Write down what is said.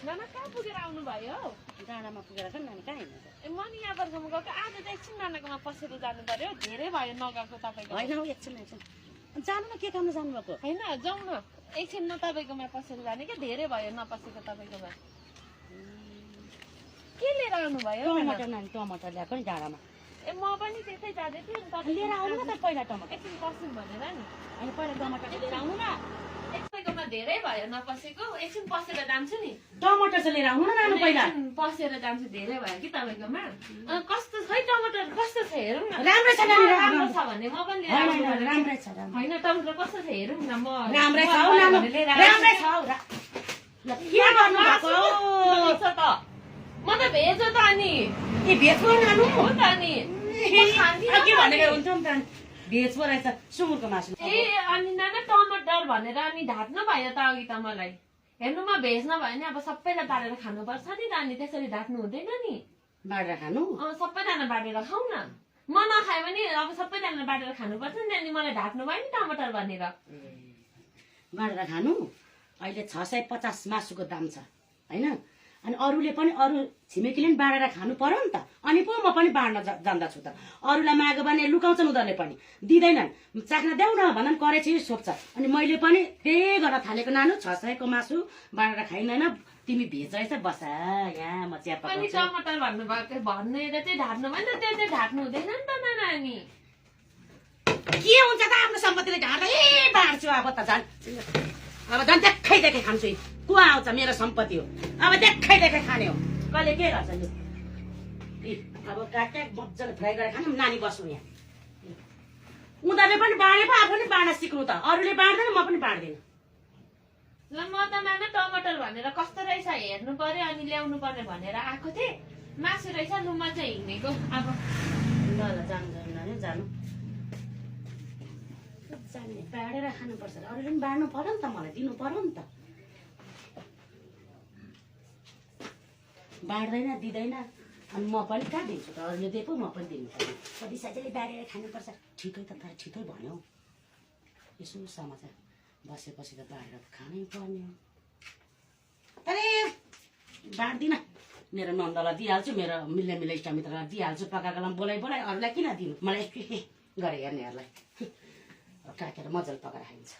नाना कहाँ पुगेर आउनु भयो? डाँडामा पुगेर त नानी कहाँ हिँड्नु? ए म नि यहाँबाट गएको आज त एकछिन नानाकोमा पसेर जानु पर्यो धेरै भयो नगएको तपाईँको होइन हौ एकछिन जानु न के काममा जानुभएको? होइन जाउँ न एकछिन न तपाईँकोमा पसेर जाने क्या धेरै भयो नपसेको तपाईँकोमा के लिएर आउनु भयो टमाटर नानी टमाटर ल्याएको नि डाँडामा ए म पनि त्यतै जाँदै थिएँ लिएर आउनु न त पहिला टमाटर एकछिन पस्नु भनेर नि अनि पहिला टमाटर लिएर आउनु न तपाईँकोमा धेरै भयो नपसेको एकछिन पसेर जान्छु नि टमाटर चाहिँ लिएर आउनु न नानु पहिला एकछिन पसेर जान्छु धेरै भयो कि तपाईँकोमा कस्तो खै टमाटर कस्तो छ हेरौँ न राम्रै छ नानी राम्रो छ भने म पनि लिएर आउँछु भनेर। राम्रै छ होइन टमाटर कस्तो छ हेरौँ न म राम्रै छ हौ नानु राम्रै छ हौ ल के गर्नु भएको त म त भेज हो त अनि ए भेजको नानु हो त अनि के भनेको हुन्छ नि त भेज पो रहेछ सुँगुरको मासु ए अनि नाना टमाटर भनेर अनि ढाट्नु भयो त अघि त मलाई हेर्नु म भेज नभए नि अब सबैलाई बाँडेर खानुपर्छ नि त अनि त्यसरी ढाट्नु हुँदैन नि बाँडेर खानु सबैजना बाँडेर खाउँ न म नखाए पनि अब सबैजना बाँडेर खानुपर्छ नि अनि मलाई ढाट्नु भयो नि टमाटर भनेर बाँडेर खानु अहिले 650 मासुको दाम छ होइन अनि अरूले पनि अरू छिमेकीले पनि बाँडेर खानु पर्यो नि त अनि पो म पनि बाँड्न जान्दछु त अरूलाई माग्यो भने लुकाउँछन् उनीहरूले पनि दिँदैनन् चाख्न देऊ न भनन् करेछि सोध्छ अनि मैले पनि त्यही गर्न थालेको नानु 600 को मासु बाँडेर खाइँदैन तिमी भेज रहेछ बस यहाँ म चिया अनि पकाउँछु टमाटर भन्नुभएको भनेर चाहिँ ढाट्नु भयो नि त त्यो चाहिँ ढाट्नु हुँदैन नि त नाना अनि के हुन्छ त आफ्नो सम्पत्तिले ढाँट्दा ए बाँड्छु अब त झन् देखाइ देखाइ खान्छु को आउँछ मेरो सम्पत्ति हो अब देखाइ देखाइ खाने हो कहिले के गर्छ लु अब काट्या मजाले फ्राई गरेर खानु नानी बस्नु यहाँ उनीहरूले पनि बाँडे पो आफू पनि बाँड्न सिक्नु त अरूले बाँड्दैन म पनि बाँड्दिनँ ल म त नाना टमाटर भनेर कस्तो रहेछ हेर्नु पर्यो अनि ल्याउनु पर्ने भनेर आएको थिएँ मासु रहेछ लु म चाहिँ हिँडेको अब ल ल जानु जानु नानी जानु जाने बाँडेर खानुपर्छ अरूले पनि बाँड्नु पर्यो नि त मलाई दिनु पर्यो नि त बाँड्दैन दिँदैन अनि म पनि कहाँ दिन्छु त अरूले दिए पो म पनि दिनु पर्यो कति साथीले बाँडेर खानुपर्छ ठिकै त तर ठिकै भन्यो यसो समाचार बसेपछि त बाँडेर त खानै पर्ने हो अरे बाँड्दिनँ मेरो नन्दलाई दिइहाल्छु मेरो मिल्ने मिल्ने इष्टमित्रलाई दिइहाल्छु पकाएकोलाई बोलाइ अरूलाई किन दिनु मलाई गरेर हेर्नेहरूलाई काटेर मजाले पकाएर खाइन्छ